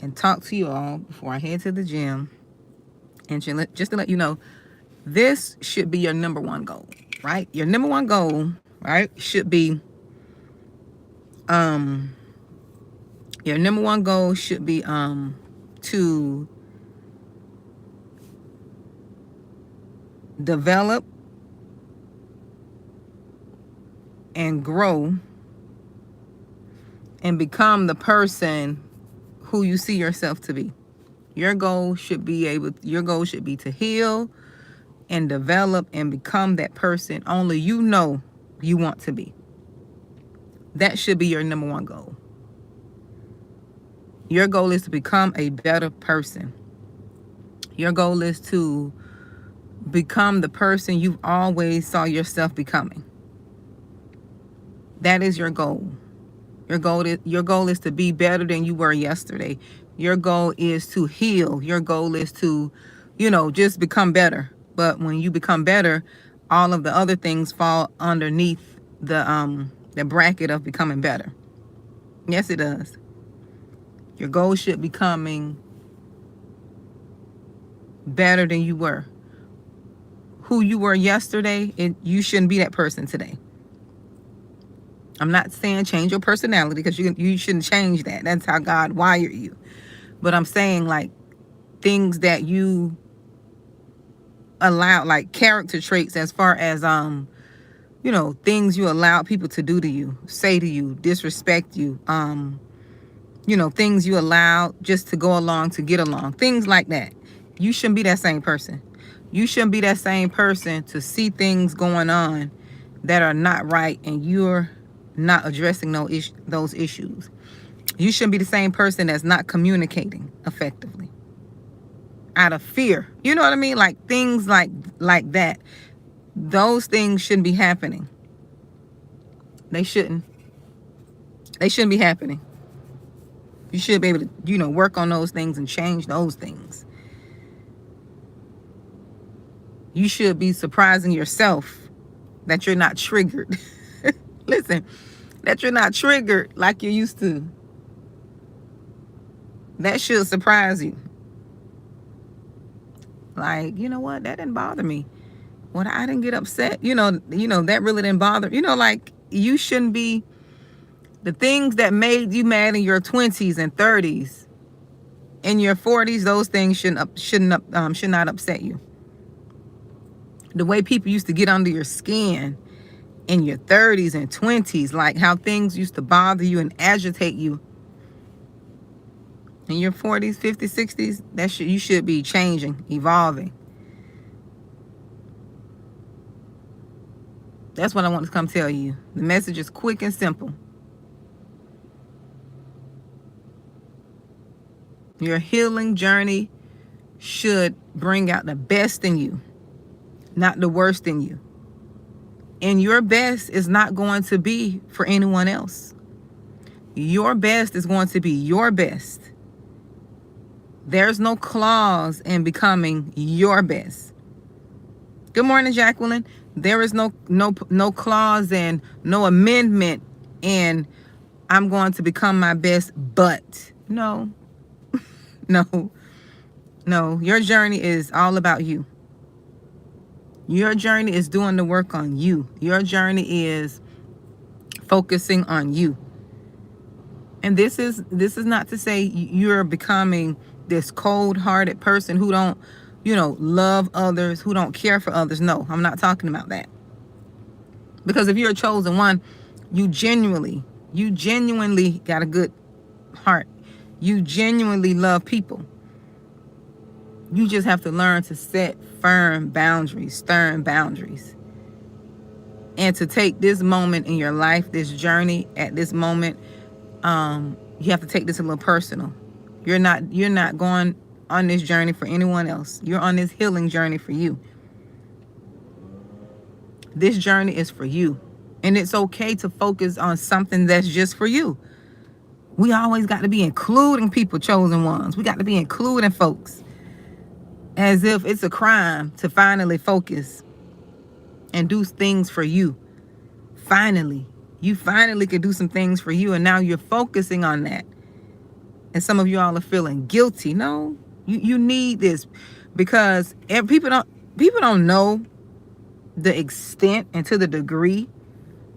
and talk to you all before I head to the gym. And just to let you know, this should be your number one goal, right? Your number one goal, right, should be your number one goal should be to develop and grow and become the person who you see yourself to be. Your goal should be to heal and develop and become that person only you know you want to be. That should be your number one goal. Your goal is to become a better person. Your goal is to become the person you've always saw yourself becoming. That is your goal. Your goal is to be better than you were yesterday. Your goal is to heal. Your goal is to, just become better. But when you become better, all of the other things fall underneath the bracket of becoming better. Yes, it does. Your goal should be becoming better than you were. Who you were yesterday, you shouldn't be that person today. I'm not saying change your personality, because you shouldn't change that. That's how God wired you. But I'm saying, like, things that you allow, like character traits, as far as things you allow people to do to you, say to you, disrespect you, things you allow just to go along, to get along, things like that. You shouldn't be that same person. You shouldn't be that same person to see things going on that are not right, and you're not addressing those issues. You shouldn't be the same person that's not communicating effectively out of fear. You know what I mean? Like, things like that. Those things shouldn't be happening. They shouldn't be happening. You should be able to, work on those things and change those things. You should be surprising yourself that you're not triggered. Listen, that you're not triggered like you used to. That should surprise you. Like, you know what? That didn't bother me. Well, I didn't get upset. That really didn't bother. Like, you shouldn't be, the things that made you mad in your 20s and 30s, in your 40s, those things should not upset you. The way people used to get under your skin in your 30s and 20s, like how things used to bother you and agitate you in your 40s, 50s, 60s, you should be changing, evolving. That's what I want to come tell you. The message is quick and simple. Your healing journey should bring out the best in you, not the worst in you. And your best is not going to be for anyone else. Your best is going to be your best. There's no clause in becoming your best. Good morning, Jacqueline. There is no clause and no amendment in I'm going to become my best, but no. No, your journey is all about you. Your journey is doing the work on you. Your journey is focusing on you. And this is not to say you're becoming this cold-hearted person who don't, love others, who don't care for others. No, I'm not talking about that. Because if you're a chosen one, you genuinely got a good heart. You genuinely love people. You just have to learn to set firm boundaries, stern boundaries. And to take this moment in your life, this journey at this moment, you have to take this a little personal. You're not going on this journey for anyone else. You're on this healing journey for you. This journey is for you. And it's okay to focus on something that's just for you. We always got to be including people, chosen ones. We got to be including folks. As if it's a crime to finally focus and do things for you. You finally could do some things for you, and now you're focusing on that. And some of you all are feeling guilty. No, you need this, because people don't know the extent and to the degree.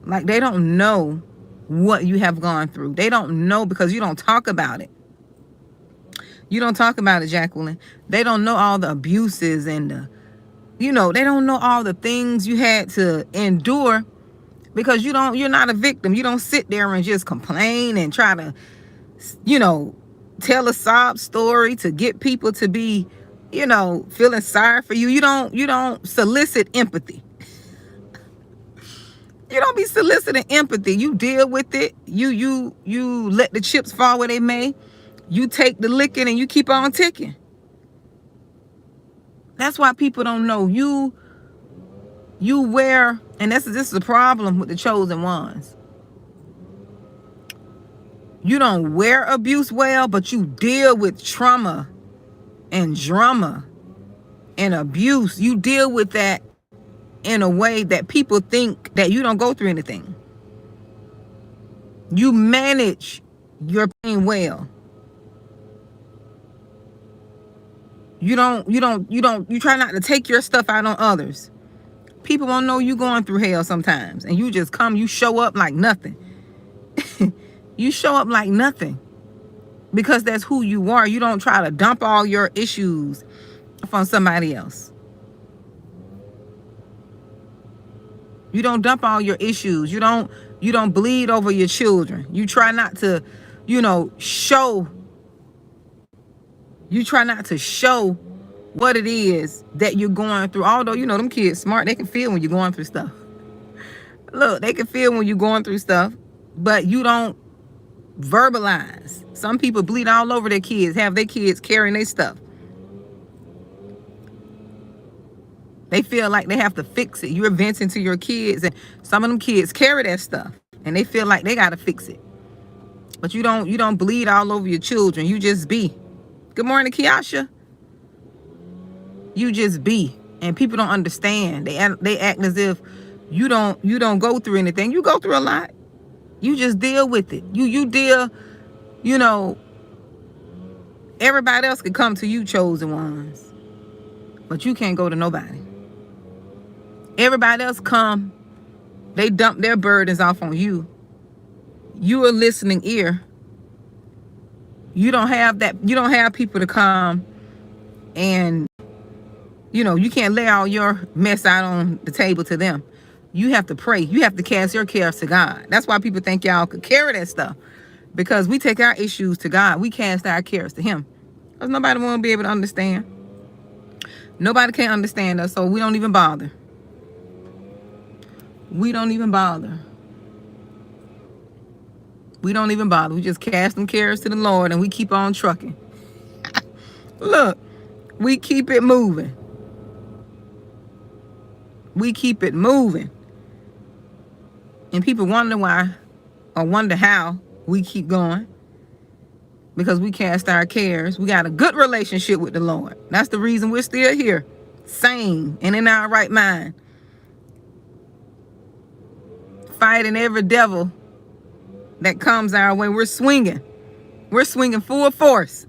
Like, they don't know what you have gone through. They don't know because you don't talk about it. You don't talk about it, Jacqueline. They don't know all the abuses and they don't know all the things you had to endure, because you're not a victim. You don't sit there and just complain and try to, tell a sob story to get people to be, feeling sorry for you. You don't solicit empathy. You don't be soliciting empathy. You deal with it. You let the chips fall where they may. You take the licking and you keep on ticking. That's why people don't know. You wear, and this is a problem with the chosen ones. You don't wear abuse well, but you deal with trauma and drama and abuse. You deal with that in a way that people think that you don't go through anything. You manage your pain well. You try not to take your stuff out on others. People won't know you going through hell sometimes, and you just you show up like nothing. You show up like nothing because that's who you are. You don't try to dump all your issues on somebody else. You don't dump all your issues. You don't bleed over your children. You try not to, show. You try not to show what it is that you're going through. Although, them kids smart, they can feel when you're going through stuff. Look, they can feel when you're going through stuff, but you don't verbalize. Some people bleed all over their kids, have their kids carrying their stuff. They feel like they have to fix it. You're venting to your kids, and some of them kids carry that stuff, and they feel like they got to fix it. But you don't bleed all over your children. You just be. Good morning, Kiasha. You just be, and people don't understand. They act as if you don't go through anything. You go through a lot. You just deal with it. You deal. Everybody else could come to you, chosen ones, but you can't go to nobody. Everybody else come, they dump their burdens off on you. You a listening ear. You don't have that. You don't have people to come and, you can't lay all your mess out on the table to them. You have to pray. You have to cast your cares to God. That's why people think y'all could carry that stuff, because we take our issues to God. We cast our cares to him, because nobody won't be able to understand. Nobody can understand us, so we don't even bother. We don't even bother. We don't even bother. We just cast them cares to the Lord, and we keep on trucking. Look, we keep it moving. We keep it moving. And people wonder why, or wonder how we keep going. Because we cast our cares. We got a good relationship with the Lord. That's the reason we're still here, sane and in our right mind, fighting every devil that comes our way. We're swinging full force.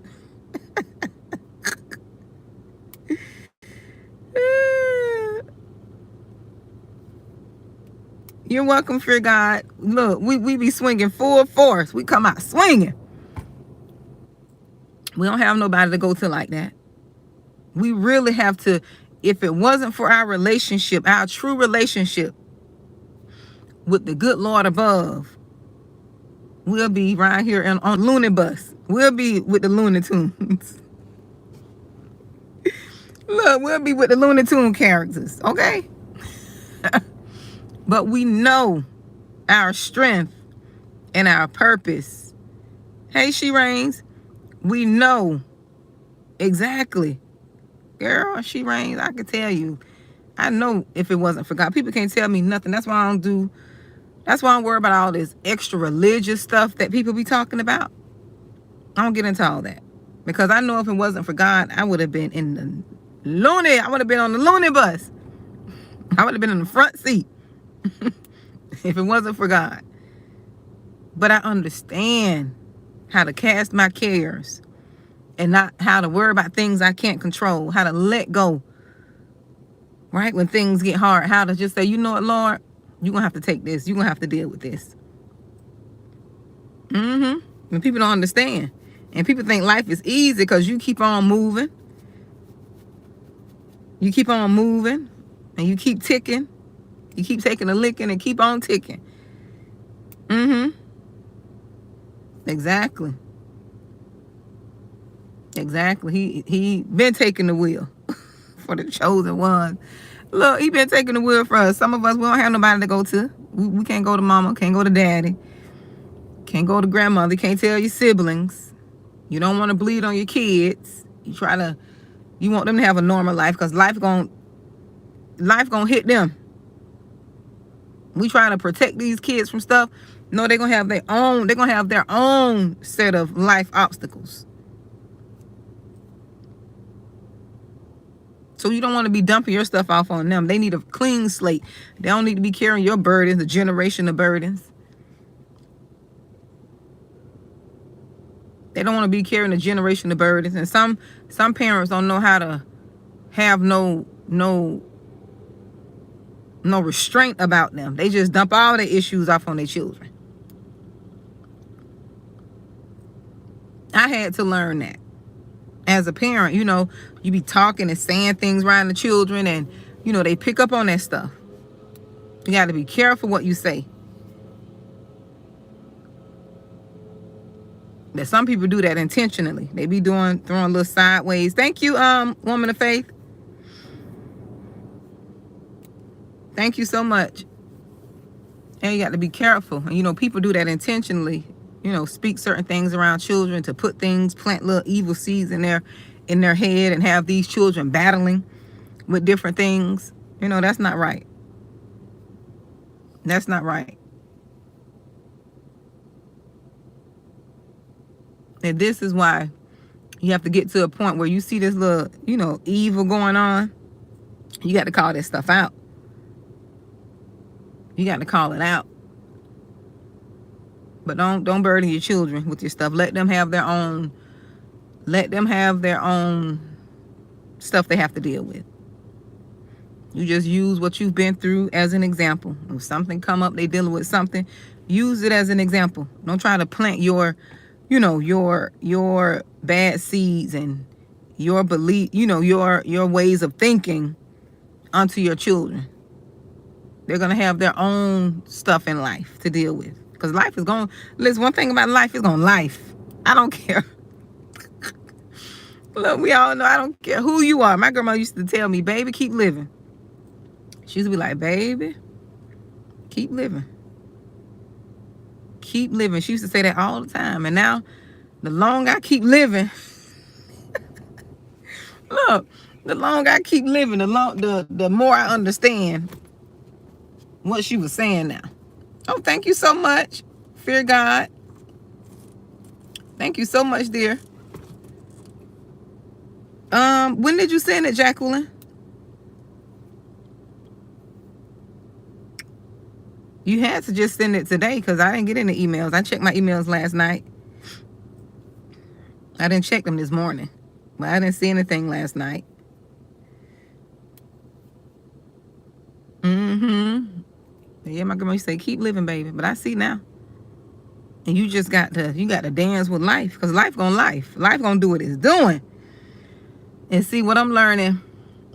You're welcome, fear God. Look, we be swinging full force. We come out swinging. We don't have nobody to go to like that. We really have to. If it wasn't for our relationship, our true relationship with the good Lord above, we'll be right here on Looney Bus. We'll be with the Looney Tunes. Look, we'll be with the Looney Tune characters, okay? But we know our strength and our purpose. Hey, She Reigns. We know exactly. Girl, She Reigns, I can tell you. I know if it wasn't for God. People can't tell me nothing. That's why I'm worried about all this extra religious stuff that people be talking about. I don't get into all that. Because I know if it wasn't for God, I would have been in the I would have been on the Looney Bus. I would have been in the front seat. If it wasn't for God. But I understand how to cast my cares and not how to worry about things I can't control, how to let go, right? When things get hard, how to just say, you know what, Lord, you're going to have to take this. You're going to have to deal with this. When people don't understand. And people think life is easy because you keep on moving. You keep on moving and you keep ticking. You keep taking a licking and keep on ticking. Exactly. Exactly. He been taking the wheel for the chosen ones. Look, he been taking the wheel for us. Some of us, we don't have nobody to go to. We can't go to mama, can't go to daddy, can't go to grandmother, can't tell your siblings. You don't want to bleed on your kids. You want them to have a normal life because life gonna hit them. We trying to protect these kids from stuff. No, they're gonna have their own set of life obstacles. So you don't want to be dumping your stuff off on them. They need a clean slate. They don't need to be carrying your burdens, the generation of burdens. They don't want to be carrying a generation of burdens. And some parents don't know how to have no restraint about them. They just dump all their issues off on their children. I had to learn that. As a parent, you be talking and saying things around the children and, they pick up on that stuff. You got to be careful what you say. That some people do that intentionally. They be throwing little sideways. Thank you, woman of faith. Thank you so much. And you got to be careful. And, people do that intentionally. Speak certain things around children to plant little evil seeds in their head and have these children battling with different things. That's not right. That's not right. And this is why you have to get to a point where you see this little, evil going on. You got to call this stuff out. You got to call it out. But don't burden your children with your stuff. Let them have their own stuff they have to deal with. You just use what you've been through as an example. If something come up, they dealing with something, use it as an example. Don't try to plant your bad seeds and your belief, your ways of thinking onto your children. They're going to have their own stuff in life to deal with. Because life is going, listen, one thing about life is going life. I don't care. Look, we all know I don't care who you are. My grandma used to tell me, baby, keep living. She used to be like, baby, keep living. Keep living. She used to say that all the time. And now, the longer I keep living, look, the longer I keep living, the more I understand what she was saying now. Oh, thank you so much. Fear God. Thank you so much, dear. When did you send it, Jacqueline? You had to just send it today because I didn't get any emails. I checked my emails last night. I didn't check them this morning. But I didn't see anything last night. Yeah, my grandma used to say, keep living, baby. But I see now. And you just got to dance with life. Because life gonna life. Life gonna do what it's doing. And see, what I'm learning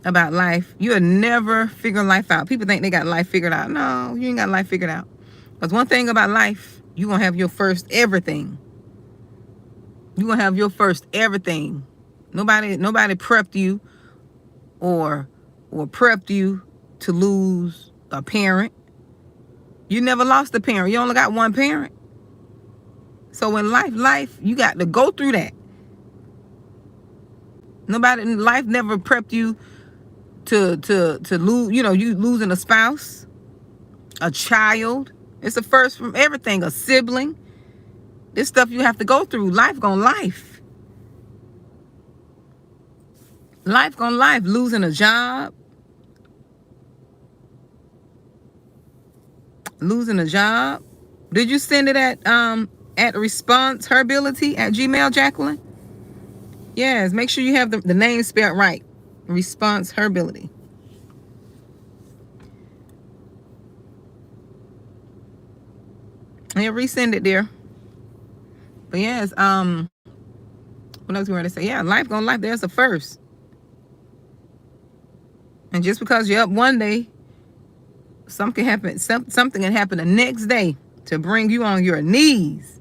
about life, you'll never figure life out. People think they got life figured out. No, you ain't got life figured out. Because one thing about life, you gonna have your first everything. You gonna have your first everything. Nobody prepped you or prepped you to lose a parent. You never lost a parent. You only got one parent. So in life, you got to go through that. Nobody in life never prepped you to lose, you losing a spouse, a child. It's the first from everything, a sibling. This stuff you have to go through. Life gonna life. Life gonna life. Losing a job. Losing a job. Did you send it at at responseherability@gmail, Jacqueline. Yes, make sure you have the name spelled right. Responseherability. Yeah, resend it, dear. But yes, what else we want to say? Yeah, life gonna life. There's a first. And just because you're up one day, something can happen. Something can happen the next day to bring you on your knees.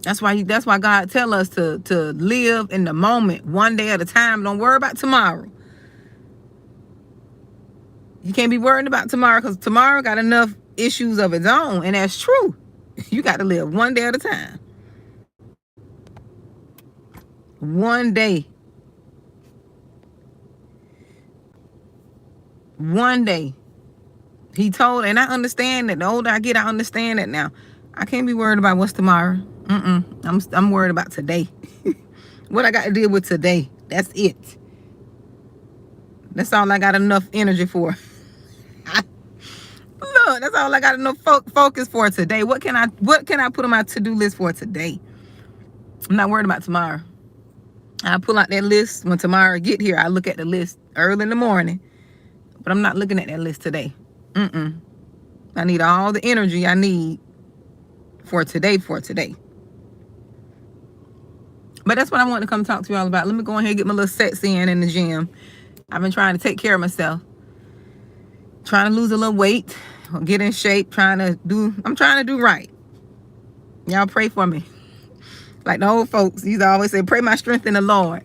That's why God tell us to live in the moment, one day at a time. Don't worry about tomorrow. You can't be worried about tomorrow because tomorrow got enough issues of its own, and that's true. You got to live one day at a time. One day. One day. He told, and I understand that. The older I get, I understand that now. I can't be worried about what's tomorrow. I'm worried about today. What I got to deal with today. That's it. That's all I got enough energy for. Look, that's all I got enough focus for today. What can I put on my to-do list for today? I'm not worried about tomorrow. I pull out that list when tomorrow get here. I look at the list early in the morning, but I'm not looking at that list today. I need all the energy I need for today. But that's what I want to come talk to y'all about. Let me go ahead and get my little sets in the gym. I've been trying to take care of myself. Trying to lose a little weight. Get in shape. I'm trying to do right. Y'all pray for me. Like the old folks used to always say, pray my strength in the Lord.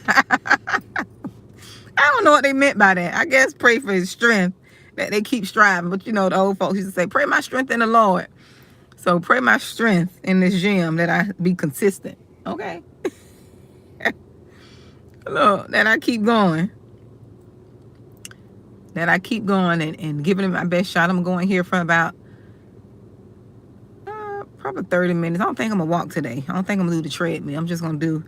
I don't know what they meant by that. I guess pray for his strength, that they keep striving. But you know, the old folks used to say, pray my strength in the Lord. So pray my strength in this gym that I be consistent. Okay. Look, that I keep going. And giving it my best shot. I'm going here for about probably 30 minutes. I don't think I'm going to walk today. I don't think I'm going to do the treadmill. I'm just going to do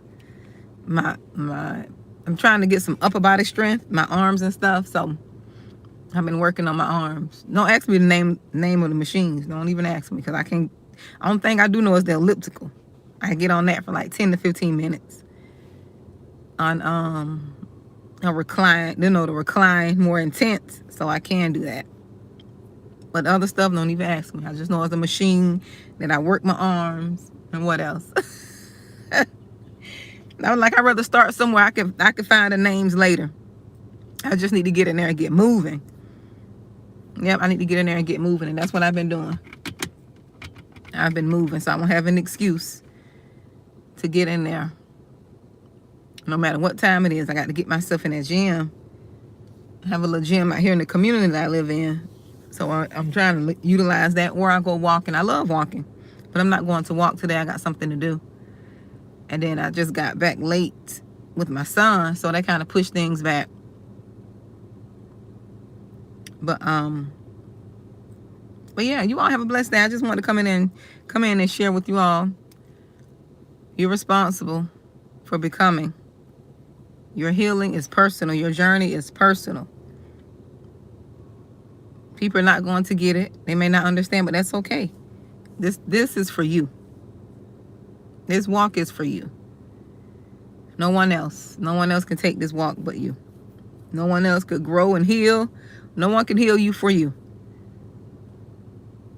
I'm trying to get some upper body strength, my arms and stuff. So I've been working on my arms. Don't ask me the name of the machines. Don't even ask me because I don't think I do know is the elliptical. I get on that for like 10 to 15 minutes. On a recline, the recline more intense, so I can do that. But other stuff, don't even ask me. I just know it's a machine that I work my arms and what else. I'd rather start somewhere I can find the names later. I just need to get in there and get moving. Yep, I need to get in there and get moving, and that's what I've been doing. I've been moving, so I won't have an excuse to get in there. No matter what time it is, I got to get myself in that gym. I have a little gym out here in the community that I live in. So I'm trying to utilize that, or I go walking. I love walking, but I'm not going to walk today. I got something to do. And then I just got back late with my son, so that kind of pushed things back. But yeah, you all have a blessed day. I just wanted to come in and share with you all. You're responsible for becoming. Your healing is personal. Your journey is personal. People are not going to get it. They may not understand, but that's okay. This is for you. This walk is for you. No one else. No one else can take this walk but you. No one else could grow and heal. No one can heal you for you.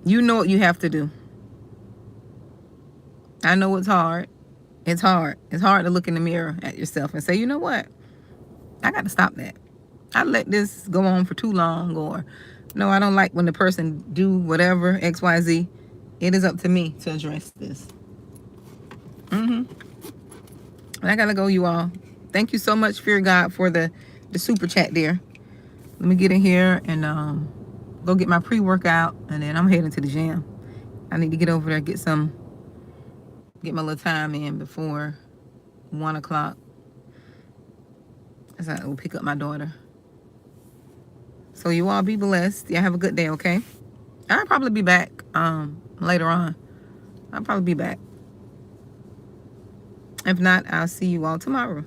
You know what you have to do. I know it's hard. It's hard. It's hard to look in the mirror at yourself and say, you know what? I got to stop that. I let this go on for too long, or no, I don't like when the person do whatever, X, Y, Z. It is up to me to address this. And I got to go, you all. Thank you so much, Fear God, for the super chat there. Let me get in here and go get my pre-workout, and then I'm heading to the gym. I need to get over there, get my little time in before 1 o'clock. As I will pick up my daughter. So you all be blessed. Yeah, have a good day, okay? I'll probably be back later on. I'll probably be back. If not, I'll see you all tomorrow.